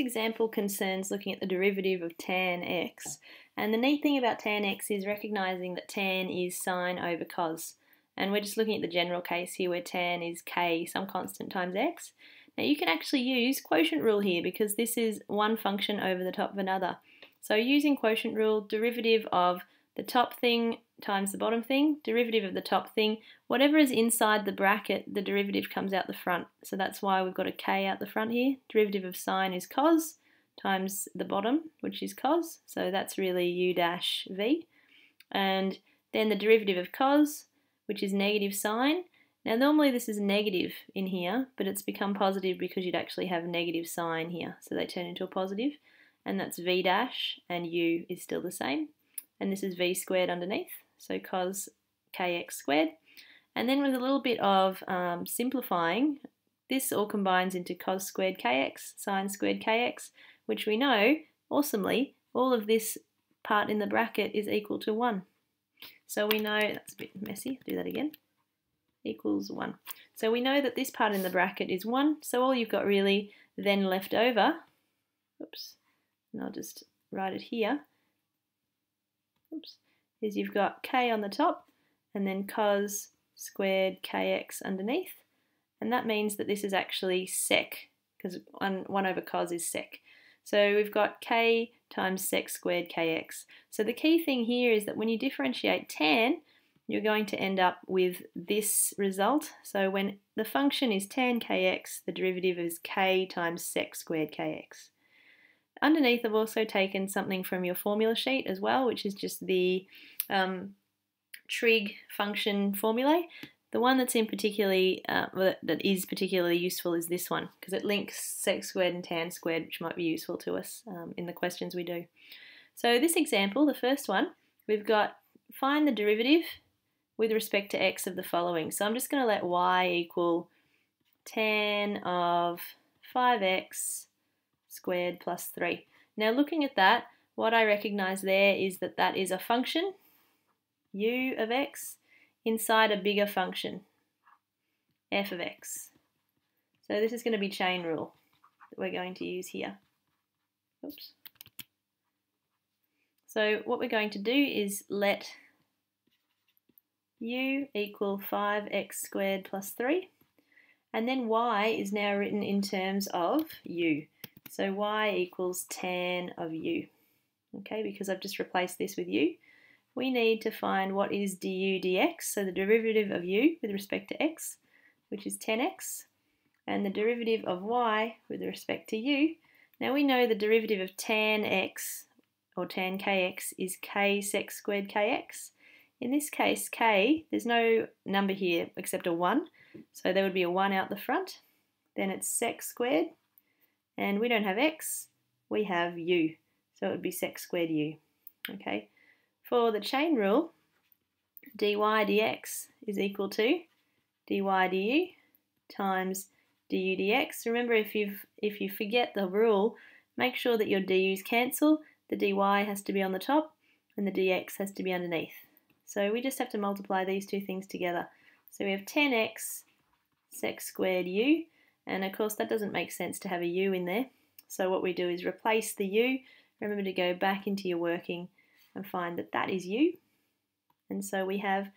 example concerns looking at the derivative of tan x, and the neat thing about tan x is recognising that tan is sine over cos, and we're just looking at the general case here where tan is k, some constant, times x. Now you can actually use quotient rule here because this is one function over the top of another. So using quotient rule, derivative of the top thing times the bottom thing, derivative of the top thing, whatever is inside the bracket, the derivative comes out the front. So that's why we've got a k out the front here. Derivative of sine is cos times the bottom, which is cos. So that's really u dash v. And then the derivative of cos, which is negative sine. Now normally this is negative in here, but it's become positive because you'd actually have negative sine here. So they turn into a positive, and that's v dash, and u is still the same. And this is v squared underneath, so cos kx squared. And then with a little bit of simplifying, this all combines into cos squared kx, sine squared kx, which we know, awesomely, all of this part in the bracket is equal to 1. So we know, that's a bit messy, do that again, equals 1. So we know that this part in the bracket is 1, so all you've got really then left over, oops, and I'll just write it here, oops, is you've got k on the top and then cos squared kx underneath, and that means that this is actually sec, because 1 over cos is sec. So we've got k times sec squared kx. So the key thing here is that when you differentiate tan, you're going to end up with this result. So when the function is tan kx, the derivative is k times sec squared kx. Underneath, I've also taken something from your formula sheet as well, which is just the trig function formulae. The one that's that is particularly useful is this one, because it links sec squared and tan squared, which might be useful to us in the questions we do. So this example, the first one, we've got find the derivative with respect to x of the following. So I'm just going to let y equal tan of 5x squared plus 3. Now looking at that, what I recognise there is that that is a function, u of x, inside a bigger function, f of x. So this is going to be chain rule that we're going to use here. Oops. So what we're going to do is let u equal 5x squared plus 3, and then y is now written in terms of u. So y equals tan of u, okay, because I've just replaced this with u. We need to find what is du dx, so the derivative of u with respect to x, which is 10x, and the derivative of y with respect to u. Now we know the derivative of tan x, or tan kx, is k sec squared kx. In this case, k, there's no number here except a 1, so there would be a 1 out the front. Then it's sec squared, and we don't have x, we have u, so it would be sec squared u. Okay. For the chain rule, dy dx is equal to dy du times du dx. Remember, if you forget the rule, make sure that your du's cancel. The dy has to be on the top and the dx has to be underneath. So we just have to multiply these two things together. So we have 10x sec squared u, and of course that doesn't make sense to have a u in there. So what we do is replace the u. Remember to go back into your working and find that that is u. And so we have,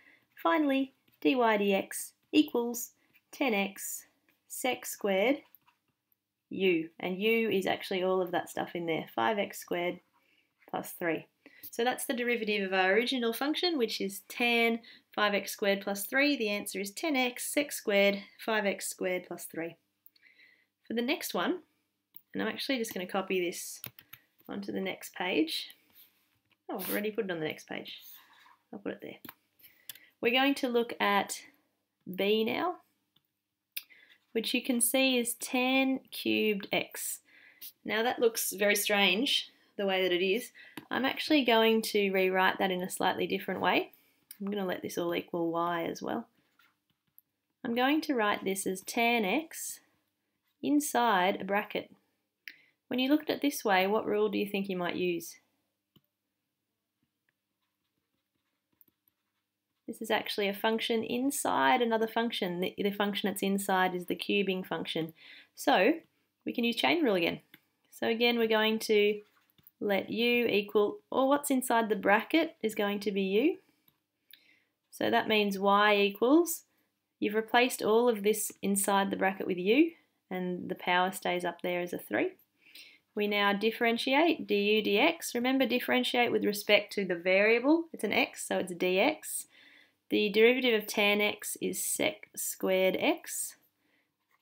finally, dy dx equals 10x sec squared u. And u is actually all of that stuff in there, 5x squared plus 3. So that's the derivative of our original function, which is tan 5x squared plus 3. The answer is 10x sec squared 5x squared plus 3. For the next one, and I'm actually just going to copy this onto the next page. Oh, I've already put it on the next page. I'll put it there. We're going to look at b now, which you can see is tan cubed x. Now that looks very strange, the way that it is. I'm actually going to rewrite that in a slightly different way. I'm going to let this all equal y as well. I'm going to write this as tan x inside a bracket. When you look at it this way, what rule do you think you might use? This is actually a function inside another function. The function that's inside is the cubing function. So we can use chain rule again. So again, we're going to let u equal, or what's inside the bracket is going to be u. So that means y equals, you've replaced all of this inside the bracket with u, and the power stays up there as a 3. We now differentiate du dx. Remember, differentiate with respect to the variable. It's an x, so it's dx. The derivative of tan x is sec squared x.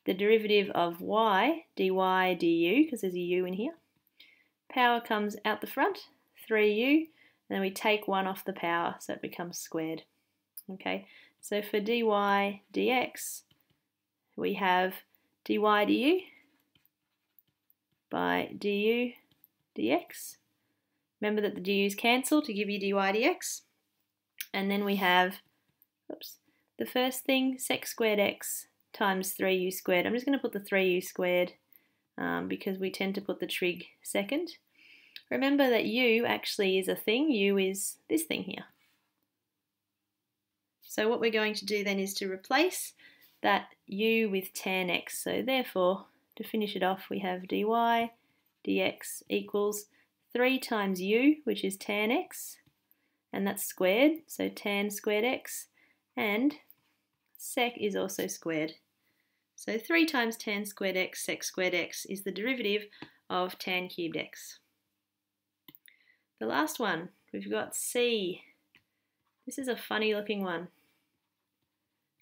The derivative of y, dy du, because there's a u in here. Power comes out the front, 3u, and then we take 1 off the power, so it becomes squared. Okay, so for dy dx, we have dy du by du dx. Remember that the du's cancel to give you dy dx. And then we have, the first thing, sec squared x times 3u squared. I'm just going to put the 3u squared because we tend to put the trig second. Remember that u actually is a thing. U is this thing here. So what we're going to do then is to replace that u with tan x. So therefore, to finish it off, we have dy dx equals 3 times u, which is tan x, and that's squared, so tan squared x, and sec is also squared. So 3 times tan squared x sec squared x is the derivative of tan cubed x. The last one, we've got c. This is a funny looking one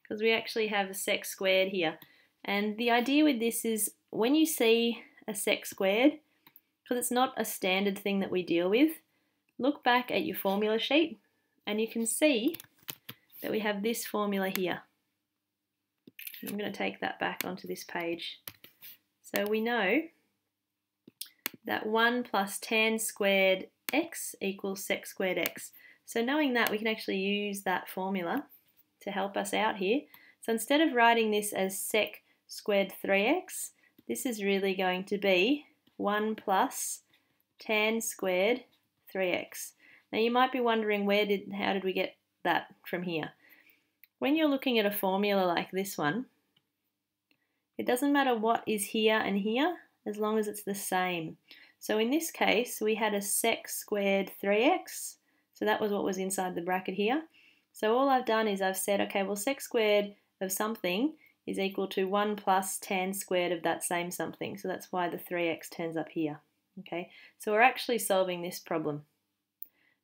because we actually have a sec squared here. And the idea with this is when you see a sec squared, because it's not a standard thing that we deal with, look back at your formula sheet and you can see that we have this formula here. I'm going to take that back onto this page. So we know that 1 plus tan squared x equals sec squared x. So knowing that, we can actually use that formula to help us out here. So instead of writing this as sec squared 3x, this is really going to be 1 plus tan squared 3x. Now you might be wondering how did we get that from here? When you're looking at a formula like this one, it doesn't matter what is here and here as long as it's the same. So in this case, we had a sec squared 3x, so that was what was inside the bracket here. So all I've done is I've said, okay, well sec squared of something is equal to 1 plus tan squared of that same something. So that's why the 3x turns up here. Okay, so we're actually solving this problem.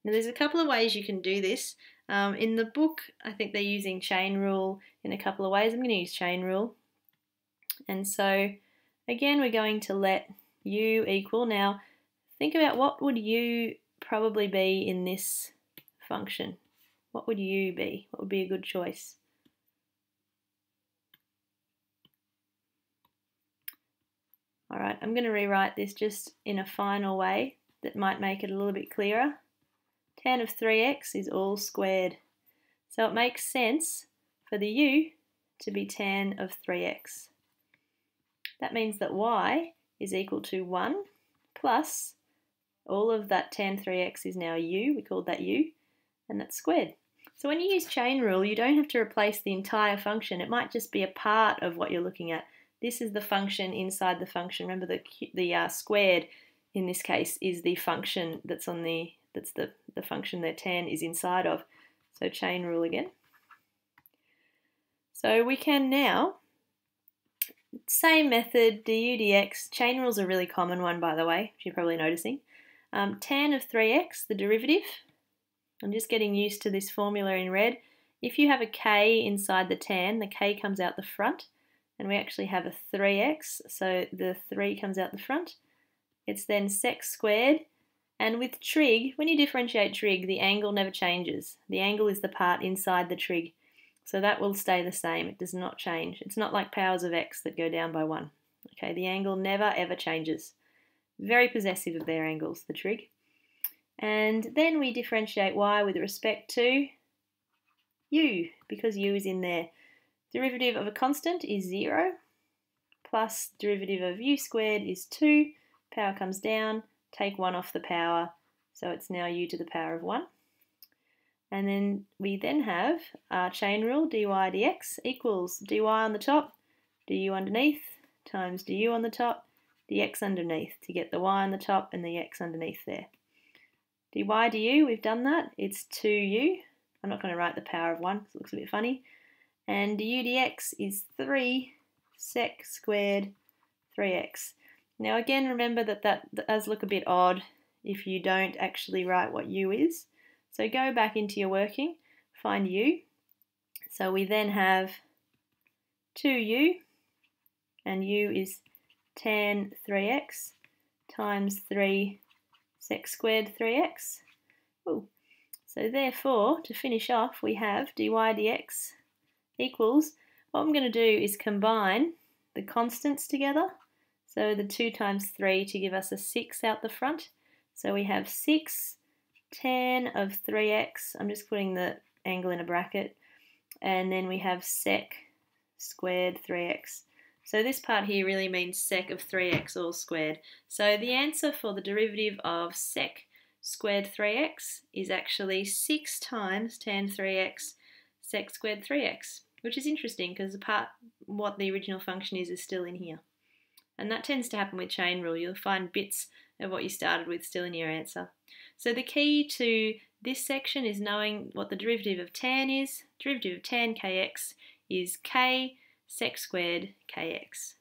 Now there's a couple of ways you can do this. In the book, I think they're using chain rule in a couple of ways. I'm going to use chain rule. And so again, we're going to let u equal. Now think about what would u probably be in this function. What would u be? What would be a good choice? All right, I'm going to rewrite this just in a final way that might make it a little bit clearer. Tan of 3x is all squared. So it makes sense for the u to be tan of 3x. That means that y is equal to 1 plus all of that tan 3x is now u, we called that u, and that's squared. So when you use chain rule, you don't have to replace the entire function. It might just be a part of what you're looking at. This is the function inside the function. Remember the squared in this case is the function that's on the function that tan is inside of. So chain rule again. So we can now, same method, du dx. Chain rule is a really common one, by the way, which you're probably noticing. Tan of 3x, the derivative. I'm just getting used to this formula in red. If you have a k inside the tan, the k comes out the front, and we actually have a 3x, so the 3 comes out the front. It's then sec squared, and with trig, when you differentiate trig, the angle never changes. The angle is the part inside the trig, so that will stay the same. It does not change. It's not like powers of x that go down by 1. Okay, the angle never ever changes. Very possessive of their angles, the trig. And then we differentiate y with respect to u, because u is in there. Derivative of a constant is 0, plus derivative of u squared is 2. Power comes down, take 1 off the power, so it's now u to the power of 1. And then we then have our chain rule, dy dx equals dy on the top, du underneath, times du on the top, the x underneath to get the y on the top and the x underneath there. dy du, we've done that. It's 2u. I'm not going to write the power of 1 because it looks a bit funny. And du dx is 3 sec squared 3x. Now again, remember that does look a bit odd if you don't actually write what u is. So go back into your working, find u. So we then have 2u, and u is tan 3x times 3 sec squared 3x. Ooh. So therefore, to finish off, we have dy dx equals, what I'm going to do is combine the constants together. So the 2 times 3 to give us a 6 out the front. So we have 6 tan of 3x. I'm just putting the angle in a bracket. And then we have sec squared 3x. So this part here really means sec of 3x all squared. So the answer for the derivative of sec squared 3x is actually 6 times tan 3x sec squared 3x, which is interesting because the part what the original function is still in here. And that tends to happen with chain rule. You'll find bits of what you started with still in your answer. So the key to this section is knowing what the derivative of tan is. Derivative of tan kx is k sec squared kx.